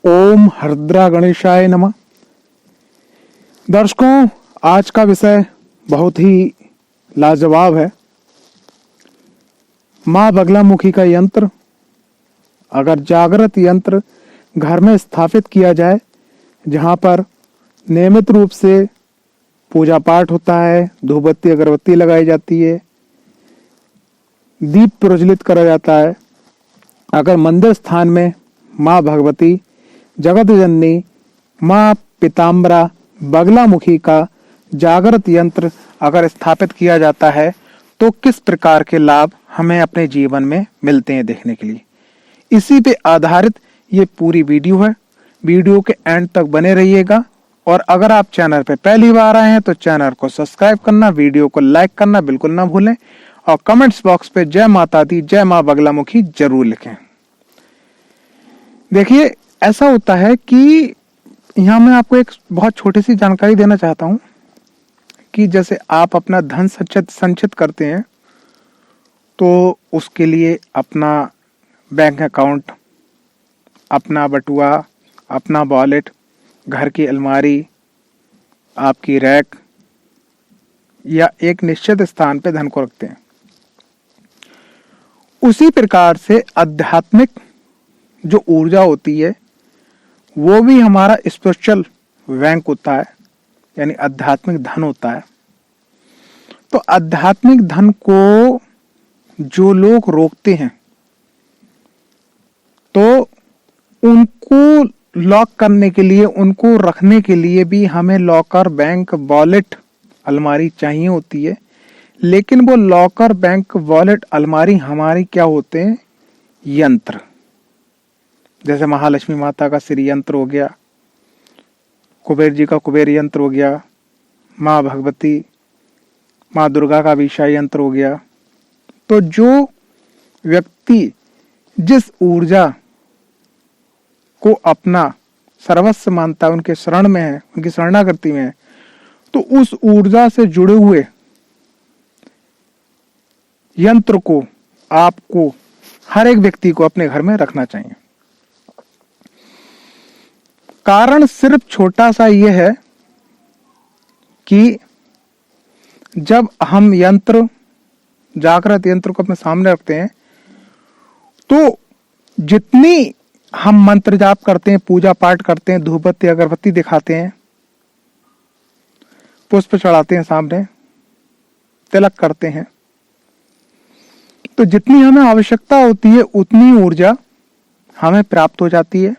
ओम हरद्रा गणेशाय नमः। दर्शकों, आज का विषय बहुत ही लाजवाब है। मां बगलामुखी का यंत्र अगर जागृत यंत्र घर में स्थापित किया जाए, जहां पर नियमित रूप से पूजा पाठ होता है, धूप बत्ती अगरबत्ती लगाई जाती है, दीप प्रज्वलित करा जाता है, अगर मंदिर स्थान में मां भगवती, जगत जननी, मां पीताम्बरा बगलामुखी का जागृत यंत्र अगर स्थापित किया जाता है तो किस प्रकार के लाभ हमें अपने जीवन में मिलते हैं देखने के लिए। इसी पे आधारित ये पूरी वीडियो है। वीडियो के एंड तक बने रहिएगा और अगर आप चैनल पे पहली बार आए हैं तो चैनल को सब्सक्राइब करना, वीडियो को लाइक करना बिल्कुल ना भूलें और कमेंट्स बॉक्स पे जय माता दी, जय मां बगलामुखी जरूर लिखें। देखिए, ऐसा होता है कि यहाँ मैं आपको एक बहुत छोटी सी जानकारी देना चाहता हूँ कि जैसे आप अपना धन संचित करते हैं तो उसके लिए अपना बैंक अकाउंट, अपना बटुआ, अपना वॉलेट, घर की अलमारी, आपकी रैक या एक निश्चित स्थान पे धन को रखते हैं। उसी प्रकार से आध्यात्मिक जो ऊर्जा होती है वो भी हमारा स्पिरिचुअल बैंक होता है, यानी आध्यात्मिक धन होता है। तो आध्यात्मिक धन को जो लोग रोकते हैं तो उनको लॉक करने के लिए, उनको रखने के लिए भी हमें लॉकर, बैंक, वॉलेट, अलमारी चाहिए होती है। लेकिन वो लॉकर, बैंक, वॉलेट, अलमारी हमारी क्या होते हैं? यंत्र। जैसे महालक्ष्मी माता का श्री यंत्र हो गया, कुबेर जी का कुबेर यंत्र हो गया, माँ भगवती, माँ दुर्गा का विषय यंत्र हो गया। तो जो व्यक्ति जिस ऊर्जा को अपना सर्वस्व मानता है, उनके शरण में है, उनकी शरणागति में है, तो उस ऊर्जा से जुड़े हुए यंत्र को आपको, हर एक व्यक्ति को अपने घर में रखना चाहिए। कारण सिर्फ छोटा सा यह है कि जब हम यंत्र, जागृत यंत्र को अपने सामने रखते हैं तो जितनी हम मंत्र जाप करते हैं, पूजा पाठ करते हैं, धूप बत्ती अगरबत्ती दिखाते हैं, पुष्प चढ़ाते हैं सामने, तिलक करते हैं, तो जितनी हमें आवश्यकता होती है उतनी ऊर्जा हमें प्राप्त हो जाती है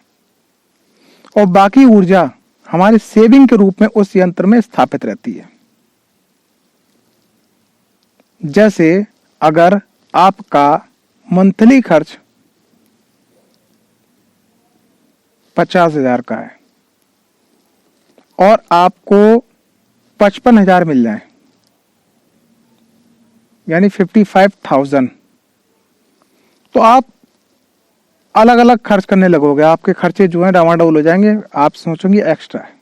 और बाकी ऊर्जा हमारे सेविंग के रूप में उस यंत्र में स्थापित रहती है। जैसे अगर आपका मंथली खर्च 50,000 का है और आपको 55,000 मिल जाए, यानी 55,000, तो आप अलग अलग खर्च करने लगोगे। आपके खर्चे जो हैं डामाडोल हो जाएंगे, आप सोचोगे एक्स्ट्रा है।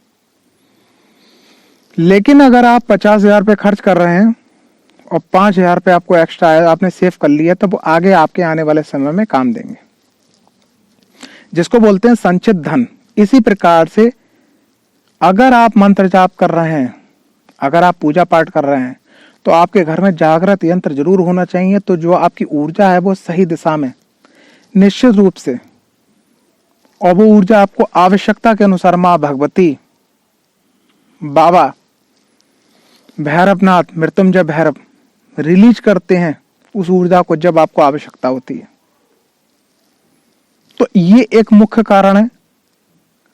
लेकिन अगर आप 50,000 पे खर्च कर रहे हैं और 5,000 पे आपको एक्स्ट्रा है, आपने सेव कर लिया, तो वो आगे आपके आने वाले समय में काम देंगे, जिसको बोलते हैं संचित धन। इसी प्रकार से अगर आप मंत्र जाप कर रहे हैं, अगर आप पूजा पाठ कर रहे हैं, तो आपके घर में जागृत यंत्र जरूर होना चाहिए। तो जो आपकी ऊर्जा है वो सही दिशा में, निश्चित रूप से, और वो ऊर्जा आपको आवश्यकता के अनुसार मां भगवती, बाबा भैरवनाथ, मृत्युंजय भैरव रिलीज करते हैं उस ऊर्जा को जब आपको आवश्यकता होती है। तो ये एक मुख्य कारण है।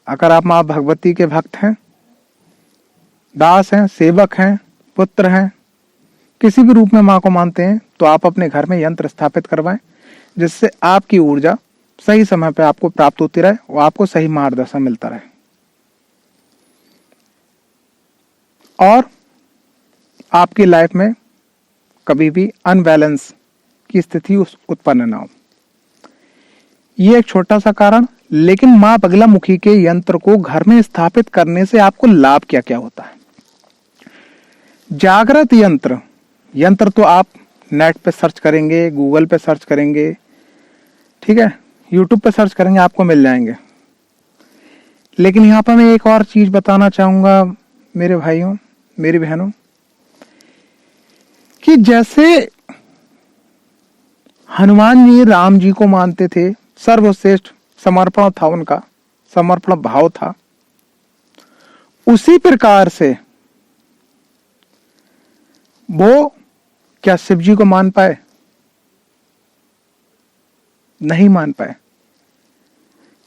अगर आप मां भगवती के भक्त हैं, दास हैं, सेवक हैं, पुत्र हैं, किसी भी रूप में मां को मानते हैं, तो आप अपने घर में यंत्र स्थापित करवाएं, जिससे आपकी ऊर्जा सही समय पे आपको प्राप्त होती रहे और आपको सही मार्गदर्शन मिलता रहे और आपकी लाइफ में कभी भी अनबैलेंस की स्थिति उत्पन्न ना हो। ये एक छोटा सा कारण। लेकिन मां बगलामुखी के यंत्र को घर में स्थापित करने से आपको लाभ क्या क्या होता है? जागृत यंत्र तो आप नेट पे सर्च करेंगे, गूगल पे सर्च करेंगे, ठीक है, यूट्यूब पे सर्च करेंगे, आपको मिल जाएंगे। लेकिन यहाँ पर मैं एक और चीज बताना चाहूंगा मेरे भाइयों, मेरी बहनों, कि जैसे हनुमान जी राम जी को मानते थे, सर्वश्रेष्ठ समर्पण था उनका, समर्पण भाव था, उसी प्रकार से वो क्या शिव जी को मान पाए? नहीं मान पाए।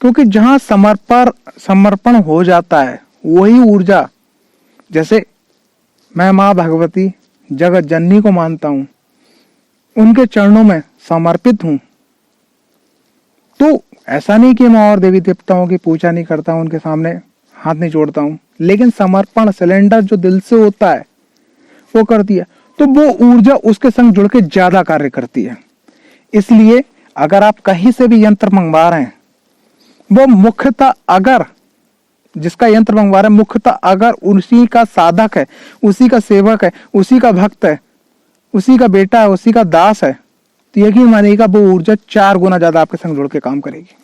क्योंकि जहां समर्पण हो जाता है वही ऊर्जा, जैसे मैं मां भगवती जगत जननी को मानता हूं, उनके चरणों में समर्पित हूं, तो ऐसा नहीं कि मैं और देवी देवताओं की पूजा नहीं करता हूं, उनके सामने हाथ नहीं जोड़ता हूं, लेकिन समर्पण सिलेंडर जो दिल से होता है वो करती है, तो वो ऊर्जा उसके संग जुड़ के ज्यादा कार्य करती है। इसलिए अगर आप कहीं से भी यंत्र मंगवा रहे हैं, वो मुख्यतः अगर जिसका यंत्र मंगवा रहे हैं मुख्यतः अगर उसी का साधक है, उसी का सेवक है, उसी का भक्त है, उसी का बेटा है, उसी का दास है, तो यकीन मानिएगा वो ऊर्जा 4 गुना ज्यादा आपके संग जुड़ के काम करेगी।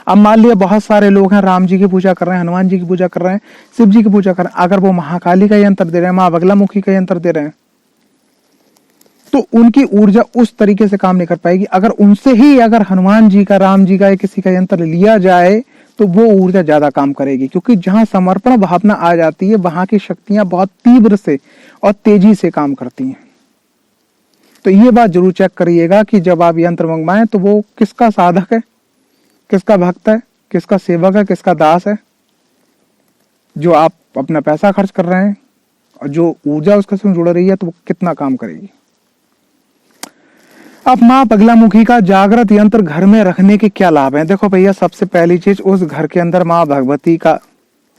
अब मान लिया बहुत सारे लोग हैं, राम जी की पूजा कर रहे हैं, हनुमान जी की पूजा कर रहे हैं, शिव जी की पूजा कर रहे हैं, अगर वो महाकाली का यंत्र दे रहे हैं, मां बगलामुखी का यंत्र दे रहे हैं, तो उनकी ऊर्जा उस तरीके से काम नहीं कर पाएगी। अगर उनसे ही अगर हनुमान जी का, राम जी का या किसी का यंत्र लिया जाए तो वो ऊर्जा ज्यादा काम करेगी, क्योंकि जहां समर्पण भावना आ जाती है वहां की शक्तियां बहुत तीव्र से और तेजी से काम करती हैं। तो ये बात जरूर चेक करिएगा कि जब आप यंत्र मंगवाएं तो वो किसका साधक है, किसका भक्त है, किसका सेवक है, किसका दास है, जो आप अपना पैसा खर्च कर रहे हैं और जो ऊर्जा उसके साथ जुड़ रही है तो वो कितना काम करेगी। अब मां बगलामुखी का जागृत यंत्र घर में रखने के क्या लाभ हैं? देखो भैया, सबसे पहली चीज, उस घर के अंदर मां भगवती का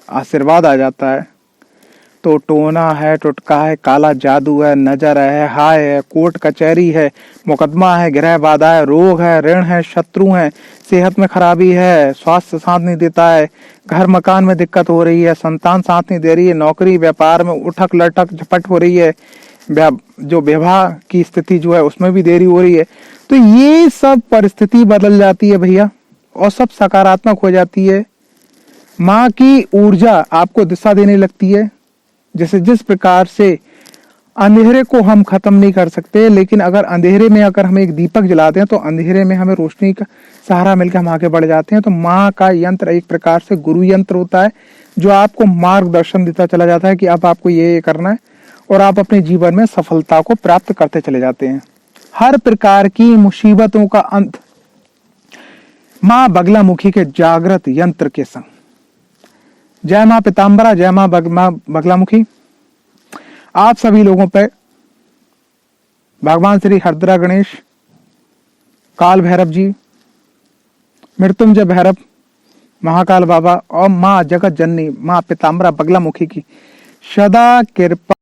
आशीर्वाद आ जाता है, तो टोना है, टुटका है, काला जादू है, नजर है, हाय है, कोर्ट कचहरी है, मुकदमा है, गृह बाधा है, रोग है, ऋण है, शत्रु है, सेहत में खराबी है, स्वास्थ्य साथ नहीं देता है, घर मकान में दिक्कत हो रही है, संतान साथ नहीं दे रही है, नौकरी व्यापार में उठक लटक झपट हो रही है, जो विवाह की स्थिति जो है उसमें भी देरी हो रही है, तो ये सब परिस्थिति बदल जाती है भैया और सब सकारात्मक हो जाती है। माँ की ऊर्जा आपको दिशा देने लगती है। जैसे जिस प्रकार से अंधेरे को हम खत्म नहीं कर सकते, लेकिन अगर अंधेरे में अगर हम एक दीपक जलाते हैं तो अंधेरे में हमें रोशनी का सहारा मिलकर हम आगे बढ़ जाते हैं। तो माँ का यंत्र एक प्रकार से गुरु यंत्र होता है, जो आपको मार्गदर्शन देता चला जाता है कि अब आपको ये करना है, और आप अपने जीवन में सफलता को प्राप्त करते चले जाते हैं। हर प्रकार की मुसीबतों का अंत माँ बगलामुखी के जागृत यंत्र के संग। जय माँ पीताम्बरा, जय माँ बगलामुखी। आप सभी लोगों पे भगवान श्री हरदरा गणेश, काल भैरव जी, मृत्युंजय भैरव, महाकाल बाबा और माँ जगत जननी माँ पीताम्बरा बगलामुखी की सदा कृपा